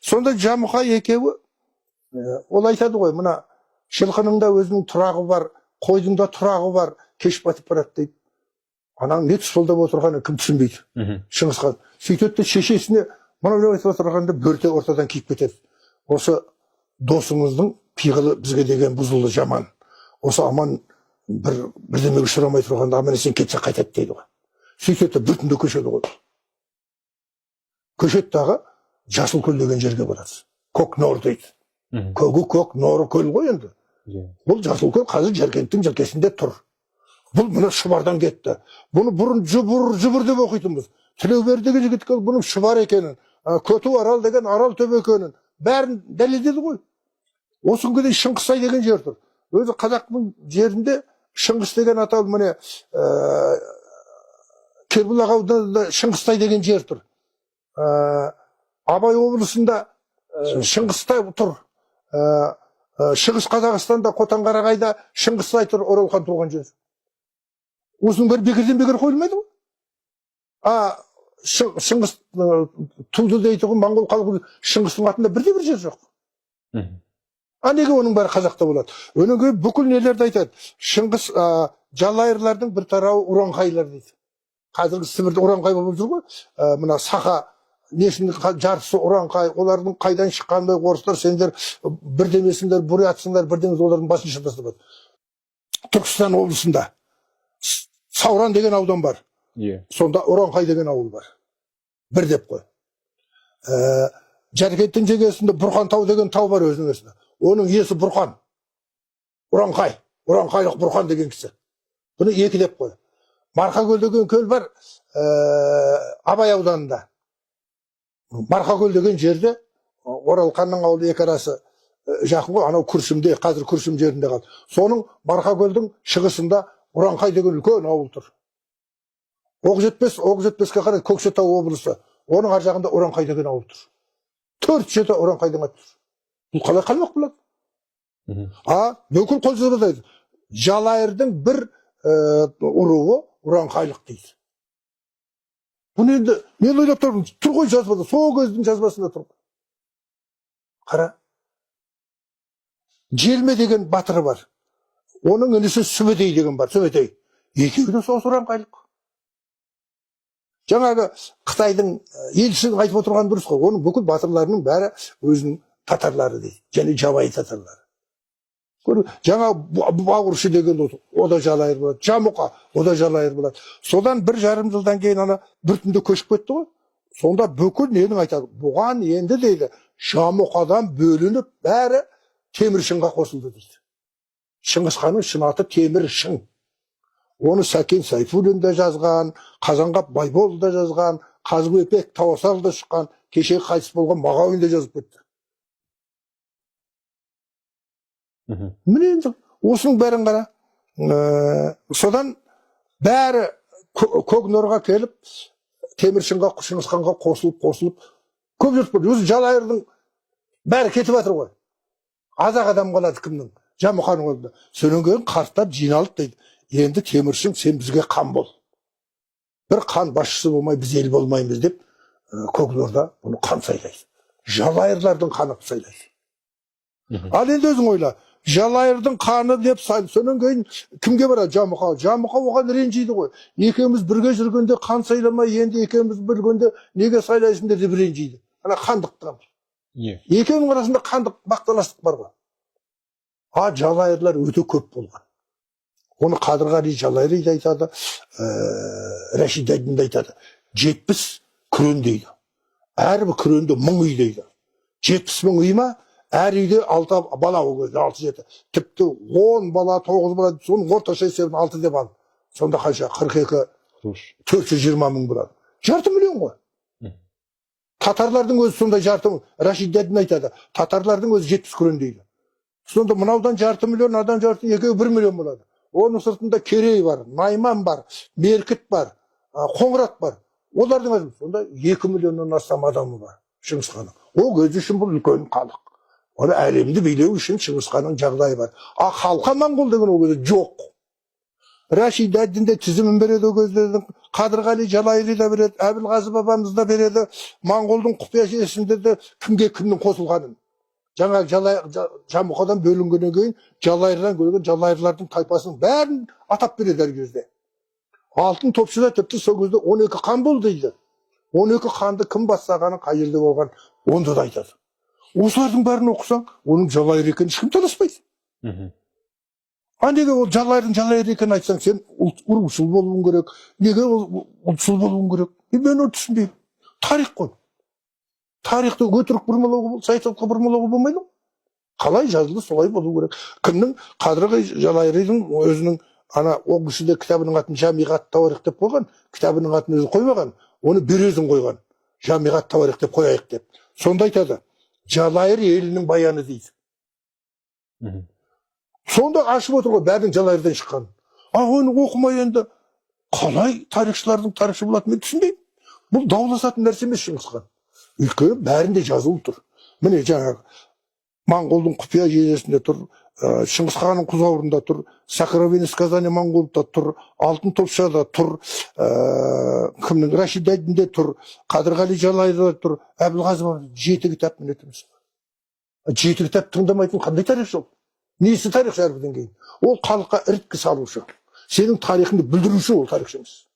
Сонда Жамұқа екеуі ол айтады ғой, мына жылқының да өзінің тұрағы бар, қойдың да тұрағы бар, кеш батып барады дейді. Анаң не тұспылдап отырғаны кім түсінбейді. Шыңғысхан сөйтеді де шешесіне мынау айтып отырғанда бөрте ортадан киіп кетеді. Осы досыңыздың пиғылы бізге деген бұзылды жаман. Осы аман бірдемеге ұшырамай тұрғанда аман есен кетсе қайтады дейді ғой. Сөйтеді де бүтінде көшеді ғой. Көшеді дағы Жасылкөл деген жерге барады. Көк Нор дейді. Көгі көк Норы көл ғой енді. Бұл Жасылкөл қазір Жаркенттің желкесінде тұр. Бұл мұны Шұбардан кетті. Бұны бұрын жұбыр деп оқитынбыз. Тілеубердіге жігітке бұның Шұбар екенін, Көту арал деген арал төбе екенін бәрін дәлелдеді ғой. Осы күнге дейін Шыңғыстай деген жер тұр. Өзі қазақтың жерінде Шыңғыс деген атау міне Кербұлақ ауданында Шыңғыстай деген жер тұр. Абай облысында Шыңғыстай тұр. Шығыс Қазақстанда Қотанқарағайда Шыңғыстай тұр, Оралхан туған жер. Осының бір бекерден бекер қойылмайды ғой. Шыңғыс туды дейді ғой, моңғол халқы Шыңғыстың атында бірде бір жер жоқ. Неге оның бәрі қазақта болады? Өнен кейін бүкіл нелерді айтады. Шыңғыс жалайырлардың бір тарауы Уранхайлар дейді. Қазіргі Сібірде Уранхай болып жүр ғой. Мына Саха несінің жартысы Уранхай, олардың қайдан шыққандай орыстар, сендер бірдемесіңдер, бурятсыңдар, бірдеңіз олардың басын шатастырады. Түркістан облысында Сауран деген аудан бар. Сонда Уранхай деген ауыл бар. Бір деп қой. Жаркенттің жегесінде Бұрқан тау деген тау бар өзінің есінде. Оның иесі Бұрқан. Уранхай. Уранхайлық Бұрқан деген кісі. Бұны екі деп қой. Марқакөл деген көл бар Абай ауданында. Марқакөл деген жерде Оралханның ауылы екі арасы жақын ғой, анау Күршімде, қазір Күршім жерінде қалды. Соның Марқакөлдің шығысында Уранхай деген үлкен ауыл тұр. Оқ-жетпеске қарай Көкшетау облысы. Оның ар жағында Уранхай деген ауыл тұр. 4-7 Уранхайдың аты тұр. Бұл қалай қалмақ болады? Бүкіл қолжазбада дейді. Жалайырдың бір ұруы Уранхайлық дейді. Бұны енді мен ойлап тұрмын, тұр ғой жазбада, сол кездің жазбасында тұр. Қара. Желме деген батыры бар. Оның інісі Сүметей деген бар, Сүметей. Екеуі де сол Уранхайлық. Жаңағы Қытайдың елшісін айтып отырған дұрыс қой. Оның бүкіл батырларының бәрі өзінің татарлары дейді, және жабайы татарлары. Жаңа Бауыршы деген о да жалайыр болады, Жамұқа о да жалайыр болады. Содан 1,5 жылдан кейін ана біртінде көшіп кетті ғой. Сонда бүкіл ненің айтады? Бұған енді дейді, Жамұқадан бөлініп бәрі Теміршынға қосылды дейді. Шыңғысханның шын аты Теміршын. Оны Сәкен Сайфуллин де жазған, Қазанғап Байбол да жазған, Қазыбек Тауасар да шыққан, кеше қайтыс болған Мағауин де жазып кетті. Міне енді осының бәрін қара. Содан бәрі Көкнорға келіп, Теміршынға, Шыңғысханға қосылып, көп жұрт болды. Өзі жалайырдың бәрі кетіп жатыр ғой. Азақ адам қалады кімнің? Жамұқаның орнында. Сонан кейін қарттар жиналып дейді. Енді Теміршін, сен бізге қан бол. Бір қан басшысы болмай, біз ел болмаймыз деп, Көкнорда бұны қан сайлайды. Жалайырлардың қаны сайлайды. Ал енді өзің ойла. Жалайырдың қаны деп сайлайды. Сонан кейін кімге барады? Жамұқа. Жамұқа оған ренжиді ғой. Екеуміз бірге жүргенде қан сайламай, енді екеуміз біргенде неге сайлайсыңдар деп ренжиді. Ана қандықтан. Екеуінің арасында қандық бақталастық бар ғой. Жалайырлар өте көп болған. Оны Қадырғали Жалайыр да айтады, Рашид Айдын да айтады. 70 күрен дейді. Әрбір күренде 1000 үй дейді. 70 000 үй ма? Әр үйде 6 бала ол кезде, 6-7. Тіпті 10 бала, 9 бала, соның орташа есебін 6 деп ал. Сонда қанша? 42, 420 000 болады. 500 000 ғой. Татарлардың өзі сонда 500 000. Рашид Айдын айтады. Татарлардың өзі 70 күрен дейді. Сонда мынаудан 500 000, адан 500 000, екеуі 1 миллион болады. Оның сыртында Керей бар, Найман бар, Меркіт бар, Қоңырат бар. Олардың өзі сонда 2 миллионнан астам адамы бар Шыңғысханның. Ол көз үшін бұл үлкен халық. Оны әлемді билеу үшін Шыңғысханның жағдайы бар. Халқа моңғол деген ол кезде жоқ. Рашид әддінде тізімін береді ол кездердің. Қадырғали Жалайыри да береді, Әбілғазы бабамыз да береді. Моңғолдың құпия жүйесінде де кімге кімнің қосылғанын. Жаңа Жамұқадан бөлінгеннен кейін Жалайырдан көрген Жалайырлардың тайпасының бәрін атап береді әр кезде. Алтын топшыда тіпті сол кезде 12 қан болды дейді. 12 қанды кім бастағаны, қай жерде болған, онда да айтады. Осылардың бәрін оқысаң, оның Жалайыр екенін ешкім таласпайды. Неге ол Жалайыр екенін айтсаң, сен ұлтшыл болуың керек. Неге ол ұлтшыл болуың керек? Мен оны түсінбеймін. Тарих қой. Тарихты өтірік бұрмалауға, саясатқа бұрмалауға болмайды. Қалай жазылды, солай болу керек. Кімнің Қадырғали Жалайыридің өзінің ана оң ішінде кітабының атын Жамиғат Тауарих деп қойған, кітабының атын өзі қоймаған, оны Березин қойған. Жамиғат Тауарих деп қояйық деп. Сонда айтады, Жалайыр елінің баяны дейді. Сонда ашып отыр ғой, бәрінің Жалайырдан шыққан. Оны оқымай енді қалай тарихшылардың тарихшы болады, мен түсінбеймін. Бұл дауласатын нәрсе емес Шыңғысхан. Өйткені бәрінде жазылып тұр. Міне жаңағы Моңғолдың құпия жүйесінде тұр, Шыңғысханның құзауырында тұр, Сокровенное сказание Моңғолда тұр, Алтын топшада тұр, кімнің Рашид әддінде тұр, Қадырғали Жалайырда тұр, Әбілғазы бабамыз 7 кітап мінетіміз. 7 кітап тыңдамайтын қандай тарихшы ол? Несі тарихшы әрбірден кейін? Ол халыққа іріткі салушы. Сенің тарихыңды бүлдіруші ол тарихшымыз.